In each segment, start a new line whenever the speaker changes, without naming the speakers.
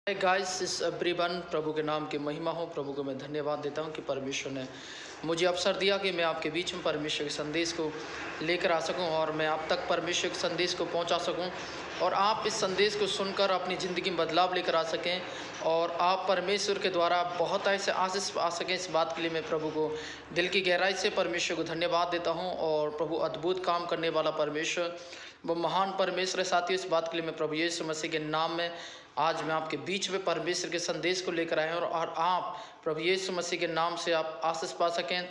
Guys इस everyone, प्रभु के नाम की महिमा हो। प्रभु को मैं धन्यवाद देता हूं कि परमेश्वर ने मुझे अवसर दिया कि मैं आपके बीच में परमेश्वर के संदेश को लेकर आ सकूं और मैं आप तक परमेश्वर के संदेश को पहुंचा सकूं और आप इस संदेश को सुनकर अपनी ज़िंदगी में बदलाव लेकर आ सकें और आप परमेश्वर के द्वारा बहुत ऐसे आशीष आ सकें। इस बात के लिए मैं प्रभु को दिल की गहराई से परमेश्वर को धन्यवाद देता हूँ। और प्रभु अद्भुत काम करने वाला परमेश्वर, वो महान परमेश्वर है। साथियों, इस बात के लिए मैं प्रभु यीशु मसीह के नाम में आज मैं आपके बीच में परमेश्वर के संदेश को लेकर आए हैं और आप प्रभु यीशु मसीह के नाम से आप आशीष पा सकें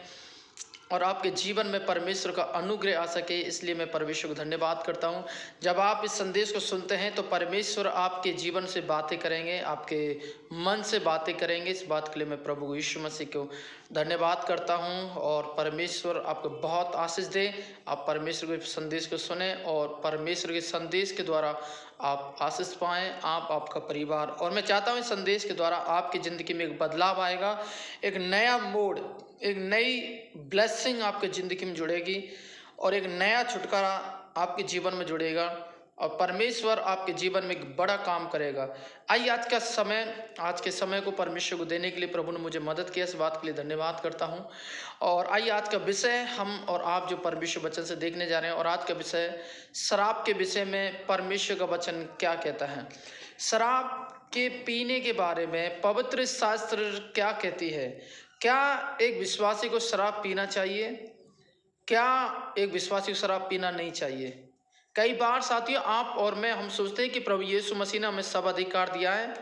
और आपके जीवन में परमेश्वर का अनुग्रह आ सके। इसलिए मैं परमेश्वर को धन्यवाद करता हूं। जब आप इस संदेश को सुनते हैं तो परमेश्वर आपके जीवन से बातें करेंगे, आपके मन से बातें करेंगे। इस बात के लिए मैं प्रभु यीशु मसीह को धन्यवाद करता हूं और परमेश्वर आपको बहुत आशीष दे। आप परमेश्वर के संदेश को सुने और परमेश्वर के संदेश के द्वारा आप आशीष पाएँ, आप, आपका परिवार। और मैं चाहता हूँ इस संदेश के द्वारा आपकी ज़िंदगी में एक बदलाव आएगा, एक नया मोड़, एक नई ब्लेसिंग आपके ज़िंदगी में जुड़ेगी और एक नया छुटकारा आपके जीवन में जुड़ेगा और परमेश्वर आपके जीवन में एक बड़ा काम करेगा। आइए आज के समय को परमेश्वर को देने के लिए प्रभु ने मुझे मदद किया। इस बात के लिए धन्यवाद करता हूं। और आइए आज का विषय हम और आप जो परमेश्वर वचन से देखने जा रहे हैं। और आज का विषय शराब के विषय में परमेश्वर का वचन क्या कहता है। शराब के पीने के बारे में पवित्र शास्त्र क्या कहती है। क्या एक विश्वासी को शराब पीना चाहिए? क्या एक विश्वासी को शराब पीना नहीं चाहिए? कई बार साथियों, आप और मैं हम सोचते हैं कि प्रभु यीशु मसीह ने हमें सब अधिकार दिया है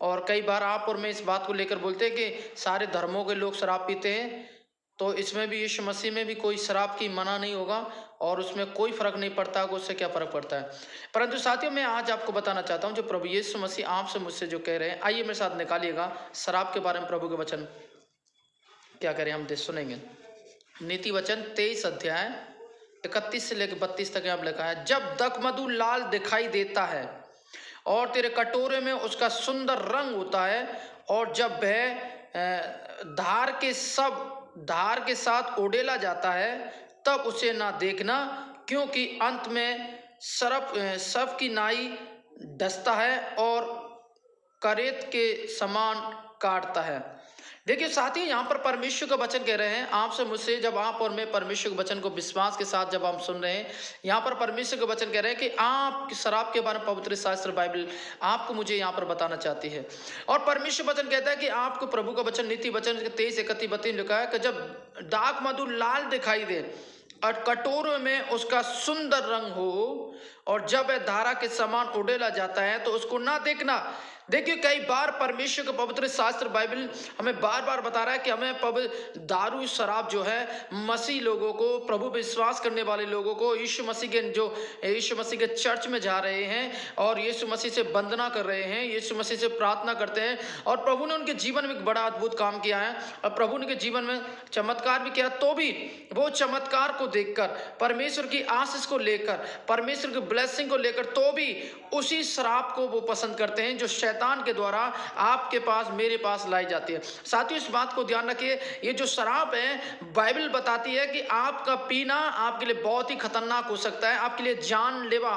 और कई बार आप और मैं इस बात को लेकर बोलते हैं कि सारे धर्मों के लोग शराब पीते हैं, तो इसमें भी यीशु मसीह में भी कोई शराब की मना नहीं होगा और उसमें कोई फ़र्क नहीं पड़ता कि उससे क्या फ़र्क पड़ता है। परंतु साथियों, मैं आज आपको बताना चाहता हूँ जो प्रभु यीशु मसीह आपसे मुझसे जो कह रहे हैं। आइए मेरे साथ निकालिएगा शराब के बारे में प्रभु के वचन क्या करें, हम सुनेंगे। नीति वचन 23 अध्याय 31 से लेकर 32 तक यहाँ लिखा है। जब दखमधु लाल दिखाई देता है और तेरे कटोरे में उसका सुंदर रंग होता है और जब वह धार के साथ उड़ेला जाता है, तब उसे ना देखना, क्योंकि अंत में सर्प की नाई डसता है और करेत के समान काटता है। देखिए साथियों, यहाँ पर परमेश्वर का वचन कह रहे हैं आपसे मुझसे। जब आप और मैं परमेश्वर के वचन को विश्वास के साथ जब हम सुन रहे हैं, यहाँ पर परमेश्वर का वचन कह रहे हैं कि आप शराब के बारे में पवित्र शास्त्र बाइबल आपको मुझे यहाँ पर बताना चाहती है। और परमेश्वर वचन कहता है कि आपको प्रभु का वचन नीति वचन 23 31 32 लिखा है कि जब दाख मधु लाल दिखाई दे और कटोरों में उसका सुंदर रंग हो और जब वह धारा के समान उड़ेला जाता है तो उसको ना देखना। देखिए, कई बार परमेश्वर का पवित्र शास्त्र बाइबल हमें बार बार बता रहा है कि हमें दारू शराब जो है मसीह लोगों को, प्रभु विश्वास करने वाले लोगों को, यीशु मसीह के चर्च में जा रहे हैं और यीशु मसीह से वंदना कर रहे हैं, यीशु मसीह से प्रार्थना करते हैं और प्रभु ने उनके जीवन में एक बड़ा अद्भुत काम किया है और प्रभु ने उनके जीवन में चमत्कार भी किया, तो भी वो चमत्कार को देखकर, परमेश्वर की आशीष को लेकर, परमेश्वर की ब्लेसिंग को लेकर, तो भी उसी शराब को वो पसंद करते हैं जो शैतान के द्वारा आपके पास, मेरे पास लाई जाती है। साथियों, इस बात को ध्यान रखिए, ये जो शराब है बाइबल बताती है कि आपका पीना आपके लिए बहुत ही खतरनाक हो सकता है, आपके लिए जानलेवा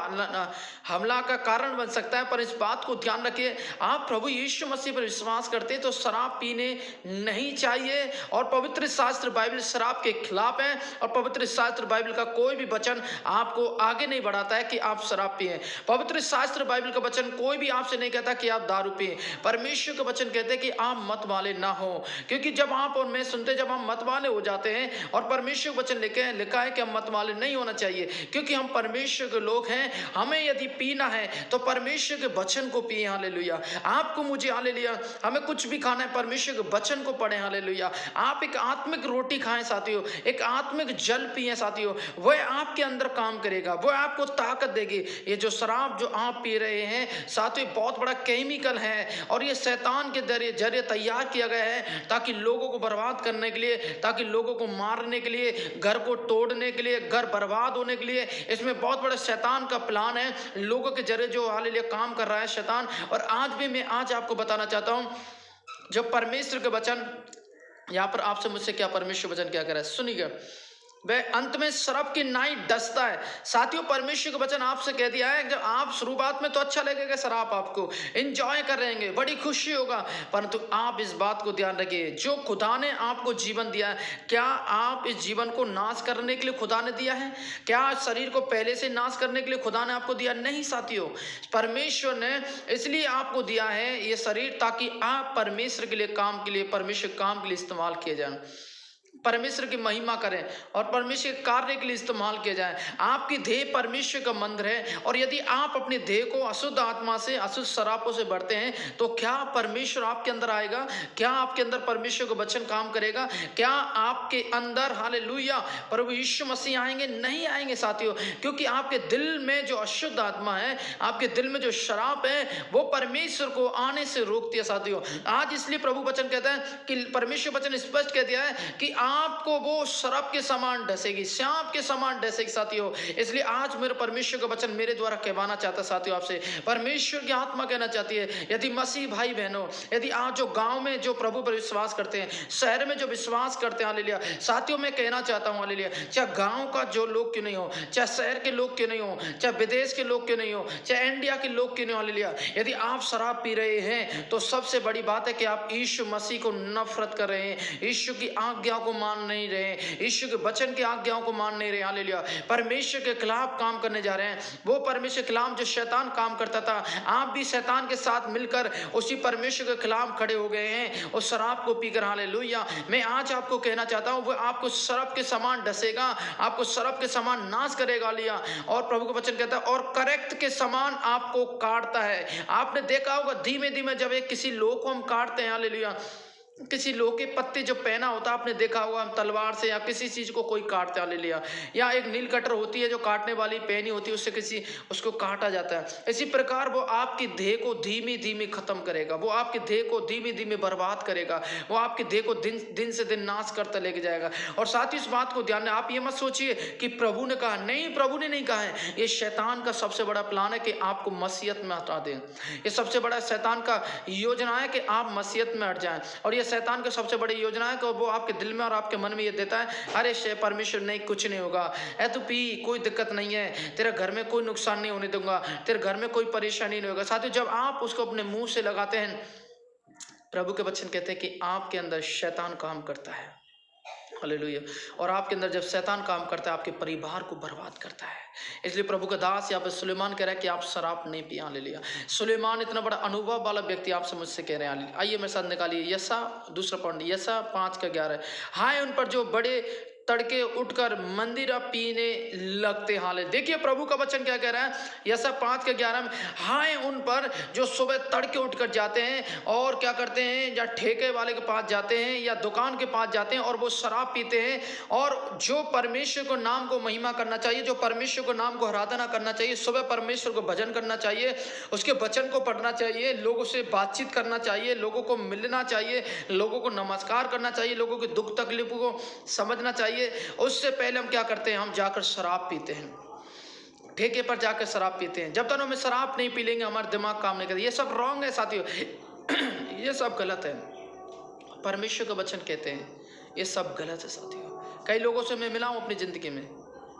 हमला का कारण बन सकता है। पर इस बात को ध्यान रखिए, आप प्रभु यीशु मसीह पर विश्वास करते हैं तो शराब पीने नहीं चाहिए। और पवित्र शास्त्र बाइबल शराब के खिलाफ है और पवित्र शास्त्र बाइबल का कोई भी वचन आपको आगे नहीं बढ़ाता है कि आप शराब पिए। पवित्र शास्त्र बाइबल का वचन कोई भी आपसे नहीं कहता कि आप दारू पिए। परमेश्वर का वचन कहते हैं कि आप मत वाले ना हो, क्योंकि जब आप और मैं सुनते, जब हम मत वाले हो जाते हैं और परमेश्वर का वचन लिखा है कि हम मत वाले नहीं होना चाहिए, क्योंकि हम परमेश्वर के लोग हैं। हमें यदि पीना है तो परमेश्वर के वचन को पिए। हालेलुया। आपको, मुझे, हालेलुया, हमें कुछ भी खाना है परमेश्वर के वचन को पढ़े। हालेलुया। आप एक आत्मिक रोटी खाएं साथियों, एक आत्मिक जल पिए साथियों, वह आपके अंदर काम करेगा, वह आपको ताकत देगी। ये जो शराब जो आप पी रहे हैं साथियों, बहुत बड़ा केमिकल है और ये शैतान के जरिए तैयार किया गया है ताकि लोगों को बर्बाद करने के लिए, ताकि लोगों को मारने के लिए, घर को तोड़ने के लिए, घर बर्बाद होने के लिए। इसमें बहुत बड़ा शैतान का प्लान है, लोगों के जरिए जो हालेलुया काम कर रहा है शैतान। और आज आपको बताना चाहता हूं जब परमेश्वर के वचन यहाँ पर आपसे मुझसे क्या परमेश्वर वचन क्या कर रहा है, सुनिएगा। वह अंत में शराब की नाई डसता है। साथियों, परमेश्वर का वचन आपसे कह दिया है, जब आप शुरुआत में तो अच्छा लगेगा, शराब आपको एंजॉय करेंगे, बड़ी खुशी होगा, परंतु आप इस बात को ध्यान रखिए, जो खुदा ने आपको जीवन दिया है, क्या आप इस जीवन को नाश करने के लिए खुदा ने दिया है? क्या शरीर को पहले से नाश करने के लिए खुदा ने आपको दिया? नहीं साथियों, परमेश्वर ने इसलिए आपको दिया है ये शरीर, ताकि आप परमेश्वर के लिए काम के लिए, परमेश्वर काम के लिए इस्तेमाल किए जाए, परमेश्वर की महिमा करें और परमेश्वर के कार्य के लिए इस्तेमाल किया जाए। आपकी देह परमेश्वर का मंदिर है, और यदि आप अपनी देह को अशुद्ध आत्मा से, अशुद्ध शराबों से भरते हैं, तो क्या परमेश्वर आपके अंदर आएगा? क्या आपके अंदर परमेश्वर का वचन काम करेगा? क्या आपके अंदर हालेलुया प्रभु यीशु मसीह आएंगे? नहीं आएंगे साथियों, क्योंकि आपके दिल में जो अशुद्ध आत्मा है, आपके दिल में जो शराब है, वो परमेश्वर को आने से रोकती है साथियों। आज इसलिए प्रभु वचन कहता है कि परमेश्वर वचन स्पष्ट कह दिया है कि आपको वो शराब के समान डसेगी, सांप के समान डसेगी साथियों। इसलिए आज मेरे परमेश्वर का वचन मेरे द्वारा कहवाना चाहता साथियों, आपसे परमेश्वर की आत्मा कहना चाहती है, यदि मसीह भाई बहनों, यदि आज जो गांव में जो प्रभु पर विश्वास करते हैं, शहर में जो विश्वास करते हैं, हालेलुया साथियों, मैं कहना चाहता हूं हालेलुया, चाहे गांव का जो लोग क्यों नहीं हो, चाहे शहर के लोग क्यों नहीं हो, चाहे विदेश के लोग क्यों नहीं हो, चाहे इंडिया के लोग क्यों नहीं हो, हालेलुया, यदि आप शराब पी रहे हैं तो सबसे बड़ी बात है कि आप यीशु मसीह को नफरत कर रहे हैं, यीशु की आज्ञा को मान नहीं रहे, यीशु के वचन की आज्ञाओं को मान नहीं रहे, हालेलुया, परमेश्वर के खिलाफ काम करने जा रहे हैं। वो परमेश्वर के खिलाफ जो शैतान काम करता था, आप भी शैतान के साथ मिलकर उसी परमेश्वर के खिलाफ खड़े हो गए हैं, उस शराब को पीकर, हालेलुया। मैं आज आपको कहना चाहता हूं, वो आपको शराब के समान डसेगा, आपको शराब के समान नाश करेगा, हालेलुया। और प्रभु का वचन कहता है, और करेक्ट के समान आपको काटता है। आपने देखा होगा धीमे धीमे जब एक किसी लोग को हम काटते हैं, हालेलुया, किसी लोहे के पत्ते जो पहना होता है, आपने देखा होगा, हम तलवार से या किसी चीज को कोई काटता है, हालेलुया, या एक नील कटर होती है जो काटने वाली पहनी होती है, उससे किसी उसको काटा जाता है। इसी प्रकार वो आपकी देह को धीमे धीमे खत्म करेगा, वो आपकी देह को धीमे धीमे बर्बाद करेगा, वो आपकी देह को दिन से दिन नाश करता लेके जाएगा। और साथ ही इस बात को ध्यान में, आप ये मत सोचिए कि प्रभु ने कहा, नहीं, प्रभु ने नहीं कहा है। ये शैतान का सबसे बड़ा प्लान है कि आपको मसीहत में हटा दें। ये सबसे बड़ा शैतान का योजना है कि आप मसीहत में हट जाएं। और ये शैतान की सबसे बड़ी योजना है कि वो आपके दिल में और आपके मन में ये देता है, अरे परमेश्वर नहीं, कुछ नहीं होगा, ऐ तू पी, कोई दिक्कत नहीं है, तेरे घर में कोई नुकसान नहीं होने दूंगा, तेरे घर में कोई परेशानी नहीं होगा। साथियों, जब आप उसको अपने मुंह से लगाते हैं, प्रभु के वचन कहते हैं कि आपके अंदर शैतान काम करता है, हालेलुया। और आपके अंदर जब शैतान काम करता है, आपके परिवार को बर्बाद करता है। इसलिए प्रभु का दास यहाँ पे सुलेमान कह रहा है कि आप शराब नहीं पिए, हालेलुया। सुलेमान इतना बड़ा अनुभव वाला व्यक्ति आपसे मुझसे कह रहे हैं। आइए मेरे साथ निकालिए यसा, दूसरा पॉइंट, यसा 5:11, हाय उन पर जो बड़े तड़के उठकर मंदिर पीने लगते, हाले। देखिए प्रभु का वचन क्या कह रहा है, यसा 5:11 में, हाय उन पर जो सुबह तड़के उठकर जाते हैं और क्या करते हैं, या ठेके वाले के पास जाते हैं या दुकान के पास जाते हैं और वो शराब पीते हैं। और जो परमेश्वर को नाम को महिमा करना चाहिए, जो परमेश्वर को नाम को आराधना करना चाहिए, सुबह परमेश्वर को भजन करना चाहिए, उसके वचन को पढ़ना चाहिए, लोगों से बातचीत करना चाहिए, लोगों को मिलना चाहिए, लोगों को नमस्कार करना चाहिए, लोगों की दुख तकलीफों को समझना चाहिए, उससे पहले हम क्या करते हैं, हम जाकर शराब पीते हैं, ठेके पर जाकर शराब पीते हैं। जब तक हम शराब नहीं पी लेंगे, हमारा दिमाग काम नहीं करेगा। ये सब रॉन्ग है साथियों, ये सब गलत है। परमेश्वर का वचन कहते हैं ये सब गलत है साथियों। कई लोगों से मैं मिला हूं अपनी जिंदगी में,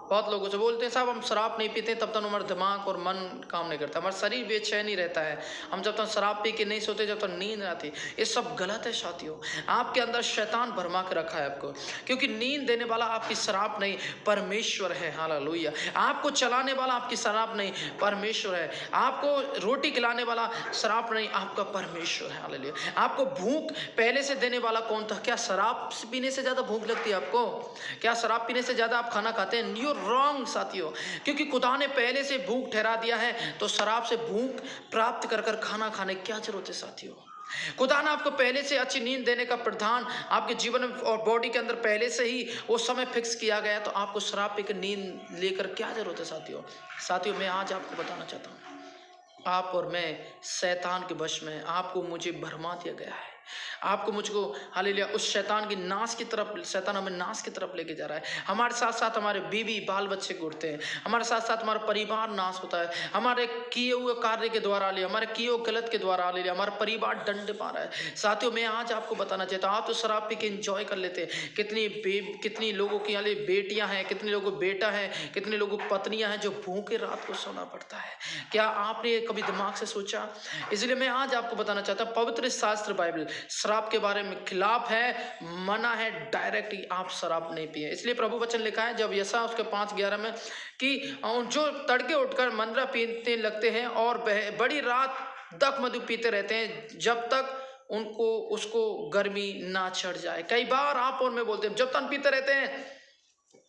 बहुत लोगों से बोलते हैं साहब हम शराब नहीं पीते तब तक हमारा दिमाग और मन काम नहीं करता, हमारा शरीर बेचैन ही रहता है, हम जब तक शराब पी के नहीं सोते, जब तक नींद नहीं आती। ये सब गलत है साथियों। आपके अंदर शैतान भरमा के रखा है आपको, क्योंकि नींद देने वाला आपकी शराब नहीं, परमेश्वर है, हालेलुया। आपको चलाने वाला आपकी शराब नहीं, परमेश्वर है। आपको रोटी खिलाने वाला शराब नहीं, आपका परमेश्वर है, हालेलुया। आपको भूख पहले से देने वाला कौन था? क्या शराब पीने से ज्यादा भूख लगती है आपको? क्या शराब पीने से ज्यादा आप खाना खाते हैं? रॉन्ग साथियों, क्योंकि खुदा ने पहले से भूख ठहरा दिया है, तो शराब से भूख प्राप्त कर कर खाना खाने की क्या जरूरत है साथियों? खुदा ने आपको पहले से अच्छी नींद देने का प्रधान आपके जीवन में और बॉडी के अंदर पहले से ही वो समय फिक्स किया गया, तो आपको शराब पीकर नींद लेकर क्या जरूरत है साथियों? साथियों, मैं आज आपको बताना चाहता हूँ, आप और मैं शैतान के वश में, आपको मुझे भरमा दिया गया है। आपको मुझको हालेलुया उस शैतान की नाश की तरफ, शैतान हमें नाश की तरफ लेके जा रहा है। हमारे साथ साथ हमारे बीवी बाल बच्चे गिरते हैं, हमारे साथ साथ हमारा परिवार नाश होता है, हमारे किए हुए कार्य के द्वारा ले, हमारे किए हुए गलत के द्वारा ले, हमारा परिवार दंड पा रहा है। साथियों, मैं आज आपको बताना चाहता हूँ, आप तो शराब पी के इंजॉय कर लेते हैं। कितनी लोगों की हाले बेटियां हैं, कितने लोगों को बेटा है, कितने लोगों को पत्नियां हैं जो भूखे रात को सोना पड़ता है। क्या आपने कभी दिमाग से सोचा? इसलिए मैं आज आपको बताना चाहता हूँ, पवित्र शास्त्र बाइबल शराब के बारे में खिलाफ है, मना है, डायरेक्ट ही आप शराब नहीं पिए। इसलिए प्रभु वचन लिखा है जब यसा उसके 5:11 में कि जो तड़के उठकर मंद्रा पीने लगते हैं और बड़ी रात तक मधु पीते रहते हैं जब तक उसको गर्मी ना चढ़ जाए। कई बार आप और मैं बोलते हैं जब तक पीते रहते हैं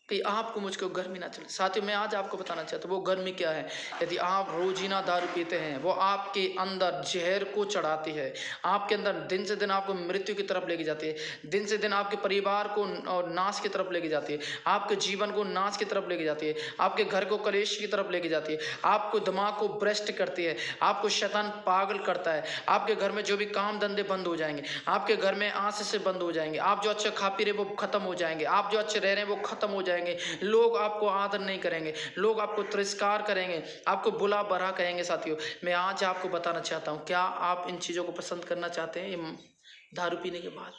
कि आपको मुझको गर्मी ना चले। साथियों, मैं आज आपको बताना चाहता हूँ वो गर्मी क्या है। यदि आप रोजीना दारू पीते हैं, वो आपके अंदर जहर को चढ़ाती है, आपके अंदर दिन से दिन आपको मृत्यु की तरफ लेके जाती है, दिन से दिन आपके परिवार को नाश की तरफ लेके जाती है, आपके जीवन को नाश की तरफ लेके जाती है, आपके घर को कलेश की तरफ लेके जाती है, आपको दिमाग को भ्रष्ट करती है, आपको शैतान पागल करता है। आपके घर में जो भी काम धंधे बंद हो जाएंगे, आपके घर में आंच से बंद हो जाएंगे, आप जो अच्छे खा पी रहे वो खत्म हो जाएंगे, आप जो अच्छे रह रहे हैं वो खत्म हो जाएंगे, लोग आपको आदर नहीं करेंगे, लोग आपको तिरस्कार करेंगे, आपको बुला भला कहेंगे। साथियों, मैं आज आपको बताना चाहता हूं, क्या आप इन चीजों को पसंद करना चाहते हैं? ये दारू पीने के बाद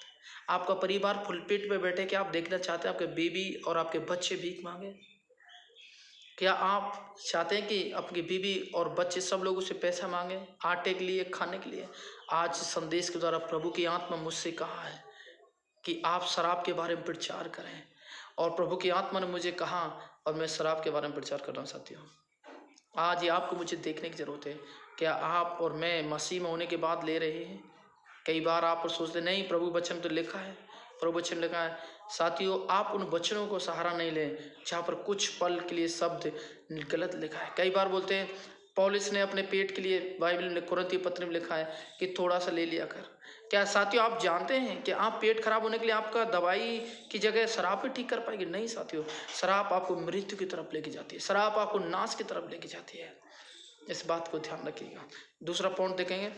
आपका परिवार फुल पेट पे बैठे, क्या आप देखना चाहते हैं आपके बीवी और आपके बच्चे भीख मांगे? क्या आप चाहते हैं कि आपकी बीवी और बच्चे सब लोगों से पैसा मांगे आटे के लिए, खाने के लिए? आज संदेश के द्वारा प्रभु की आत्मा मुझसे कहा है कि आप शराब के बारे में प्रचार करें, और प्रभु की आत्मा ने मुझे कहा और मैं शराब के बारे में प्रचार कर रहा हूँ। साथियों, आज ये आपको मुझे देखने की ज़रूरत है, क्या आप और मैं मसीह में होने के बाद ले रहे हैं? कई बार आप और सोचते नहीं प्रभु वचन तो लिखा है, प्रभु वचन लिखा है। साथियों, आप उन वचनों को सहारा नहीं लें जहाँ पर कुछ पल के लिए शब्द गलत लिखा है। कई बार बोलते हैं पौलुस ने अपने पेट के लिए बाइबल में कुरिन्थियों पत्र में लिखा है कि थोड़ा सा ले लिया कर। क्या साथियों आप जानते हैं कि आप पेट खराब होने के लिए आपका दवाई की जगह शराब ही ठीक कर पाएगी? नहीं साथियों, शराब आपको मृत्यु की तरफ लेके जाती है, शराब आपको नाश की तरफ लेके जाती है। इस बात को ध्यान रखिएगा। दूसरा पॉइंट देखेंगे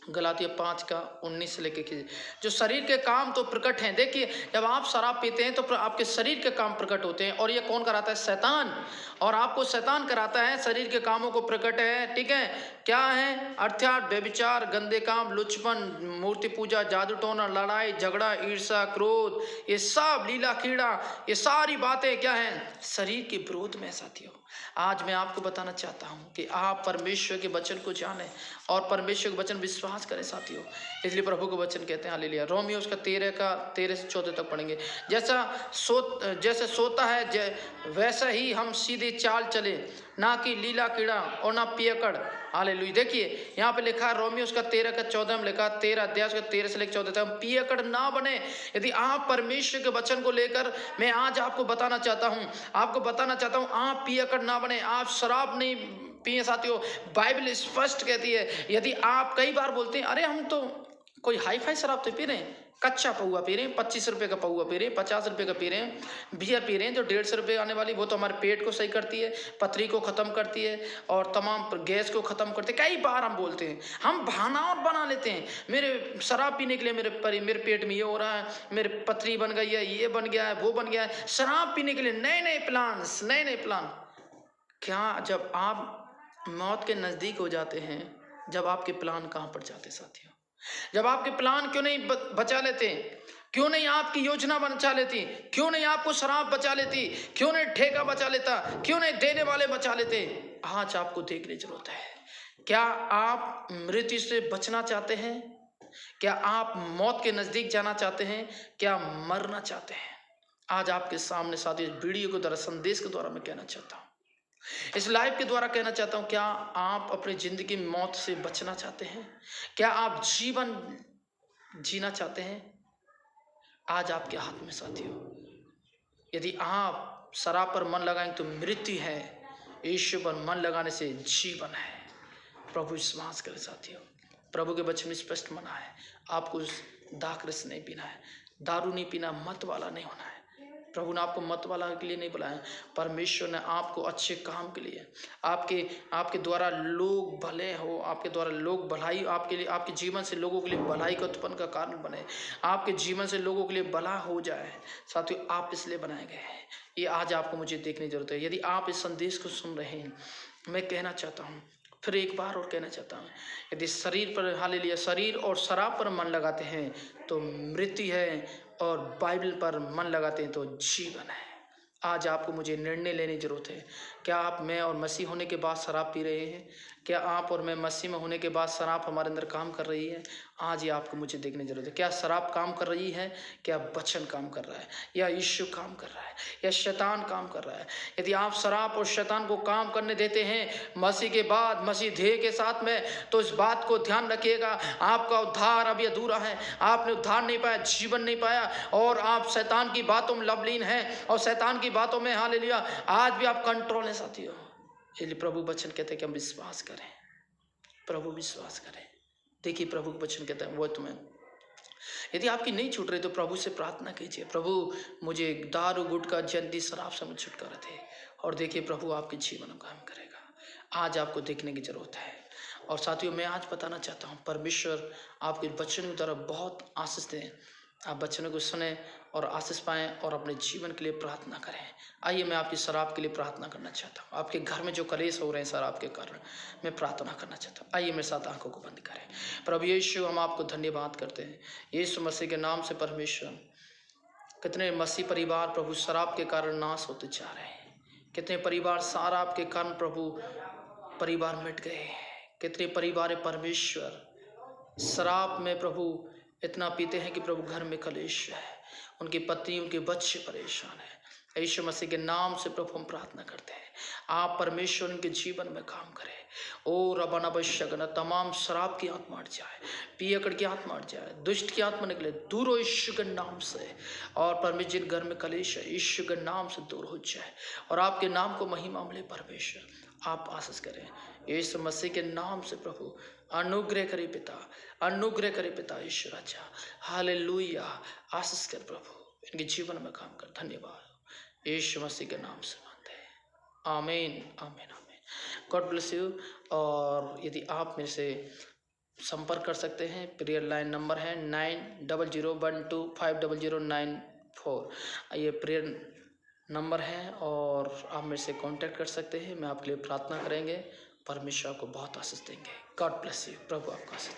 गलातिया 5:19 से लेके कीजिए। जो शरीर के काम तो प्रकट हैं। देखिए, जब आप शराब पीते हैं तो आपके शरीर के काम प्रकट होते हैं, और ये कौन कराता है? शैतान। और आपको शैतान कराता है शरीर के कामों को प्रकट है। ठीक है, क्या है? अर्थात व्यभिचार, गंदे काम, लुचपन, मूर्ति पूजा, जादू टोना, लड़ाई झगड़ा, ईर्ष्या, क्रोध, ये सब लीला कीड़ा, ये सारी बातें क्या हैं? शरीर के विरोध में। साथियों, आज मैं आपको बताना चाहता हूं कि आप परमेश्वर के वचन को जानें और परमेश्वर के वचन विश्वास करें। साथियों, इसलिए प्रभु के वचन कहते हैं हालेलुया, रोमियो उसका 13 से 14 तक पढ़ेंगे। जैसे सोता है वैसा ही हम सीधे चाल चले, ना कि लीला कीड़ा और ना पियकड़। हालेलुया। देखिए यहाँ पे लिखा है रोमियो उसका 13:14 में लिखा, 13 अध्याय उसका 13 से लेकर 14 तक, हम पियकड़ ना बने। यदि आप परमेश्वर के वचन को लेकर, मैं आज आपको बताना चाहता हूँ आप पियकड़ ना बने, आप शराब नहीं पिए। साथियों, बाइबल स्पष्ट कहती है, यदि आप कई बार बोलते हैं अरे हम तो कोई हाई फाई शराब तो पी रहे हैं, कच्चा पौआ पी रहे हैं, 25 रुपये का पौआ पी रहे हैं, 50 रुपये का पी रहे हैं, बियर पी रहे हैं जो 150 रुपये आने वाली, वो तो हमारे पेट को सही करती है, पथरी को ख़त्म करती है और तमाम गैस को ख़त्म करती है। कई बार हम बोलते हैं, हम बहाना और बना लेते हैं, मेरे शराब पीने के लिए मेरे पेट में ये हो रहा है, मेरे पथरी बन गई है, ये बन गया है, वो बन गया है। शराब पीने के लिए नए नए प्लान। क्या जब आप मौत के नज़दीक हो जाते हैं, जब आपके प्लान कहाँ पर जाते? साथियों, जब आपके प्लान क्यों नहीं बचा लेते? क्यों नहीं आपकी योजना बचा लेती? क्यों नहीं आपको शराब बचा लेती? क्यों नहीं ठेका बचा लेता? क्यों नहीं देने वाले बचा लेते? आज आपको देखने की जरूरत है। क्या आप मृत्यु से बचना चाहते हैं? क्या आप मौत के नजदीक जाना चाहते हैं? क्या मरना चाहते हैं? आज आपके सामने साथियों वीडियो के द्वारा, संदेश के द्वारा मैं कहना चाहता हूँ, इस लाइव के द्वारा कहना चाहता हूं, क्या आप अपनी जिंदगी में मौत से बचना चाहते हैं? क्या आप जीवन जीना चाहते हैं? आज आपके हाथ में साथियों, यदि आप शराब पर मन लगाएंगे तो मृत्यु है, यीशु पर मन लगाने से जीवन है। प्रभु विश्वास करें साथियों, प्रभु के वचन में स्पष्ट मना है, आपको दाखरस नहीं पीना है, दारू नहीं पीना, मत वाला नहीं होना है। प्रभु ने आपको मतवाला के लिए नहीं बुलाया, परमेश्वर ने आपको अच्छे काम के लिए, आपके द्वारा लोग भले हो, आपके द्वारा लोग भलाई, आपके लिए, आपके जीवन से लोगों के लिए भलाई का उत्पन्न का कारण बने, आपके जीवन से लोगों के लिए भला हो जाए। साथियों, आप इसलिए बनाए गए हैं। ये आज आपको मुझे देखने की जरूरत है। यदि आप इस संदेश को सुन रहे हैं, मैं कहना चाहता हूँ, फिर एक बार और कहना चाहता हूँ, यदि शरीर पर, हालेलुया, शरीर और शराब पर मन लगाते हैं तो मृत्यु है, और बाइबल पर मन लगाते हैं तो जीवन है। आज आपको मुझे निर्णय लेने की जरूरत है। क्या आप, मैं और मसीह होने के बाद शराब पी रहे हैं? क्या आप और मैं मसीह में होने के बाद शराब हमारे अंदर काम कर रही है? आज ये आपको मुझे देखने की जरूरत है। क्या शराब काम कर रही है? क्या वचन काम कर रहा है? या यीशु काम कर रहा है? या शैतान काम कर रहा है? यदि आप शराब और शैतान को काम करने देते हैं मसीह के बाद, मसीह ध्येय के साथ में, तो इस बात को ध्यान रखिएगा, आपका उद्धार अभी अधूरा है। आपने उद्धार नहीं पाया, जीवन नहीं पाया, और आप शैतान की बातों में लवलीन हैं, और शैतान की बातों में, हालेलुया, आज भी आप कंट्रोल है साथियों। इसलिए प्रभु वचन कहते हैं कि हम विश्वास करें, प्रभु विश्वास करें। देखिए, प्रभु वचन कहता है वो तुम्हें, यदि आपकी नहीं छूट रही तो प्रभु से प्रार्थना कीजिए, प्रभु मुझे दारू गुटखा जल्दी शराब से मुझे छुटकारा दे, और देखिए प्रभु आपके जीवन में काम करेगा। आज आपको देखने की जरूरत है। और साथियों, मैं आज बताना चाहता हूँ, परमेश्वर आपके वचन की तरफ बहुत आशीष दें। आप वचनों को सुने और आशीष पाएं और अपने जीवन के लिए प्रार्थना करें। आइए, मैं आपकी शराब के लिए प्रार्थना करना चाहता हूँ। आपके घर में जो कलेश हो रहे हैं शराब के कारण, मैं प्रार्थना करना चाहता हूँ। आइए मेरे साथ आंखों को बंद करें। प्रभु यीशु, हम आपको धन्यवाद करते हैं यीशु मसीह के नाम से। परमेश्वर, कितने मसीह परिवार प्रभु शराब के कारण नाश होते जा रहे हैं, कितने परिवार शराब के कारण प्रभु परिवार मिट गए, कितने परिवार परमेश्वर शराब में प्रभु इतना पीते हैं कि प्रभु घर में कलेश है, उनकी पत्नी, उनके बच्चे परेशान हैं। यीशु मसीह के नाम से प्रभु हम प्रार्थना करते हैं, आप परमेश्वर उनके जीवन में काम करें। ओ रबना बशगना, तमाम शराब की आत्मा हट जाए, पियकड़ की आत्मा हट जाए, दुष्ट की आत्मा निकले दूर हो यीशु के नाम से। और परमेश्वर, जिन घर में कलेश है, यीशु के नाम से दूर हो जाए, और आपके नाम को महिमा मिले। परमेश्वर, आप आशीष करें यीशु मसीह के नाम से। प्रभु अनुग्रह करे पिता, अनुग्रह करे पिता यीशु राजा, हालेलुया। आशीष कर प्रभु, इनके जीवन में काम कर। धन्यवाद यीशु मसीह के नाम से मांगते हैं, आमीन, आमीन, आमीन। God bless you. और यदि आप मेरे से संपर्क कर सकते हैं, प्रेयर लाइन नंबर है 9001250094। ये प्रेयर नंबर है, और आप मेरे से कांटेक्ट कर सकते हैं। मैं आपके लिए प्रार्थना करेंगे, परमेश्वर को बहुत आशीष देंगे। God bless you. प्रभु आपका आशीष।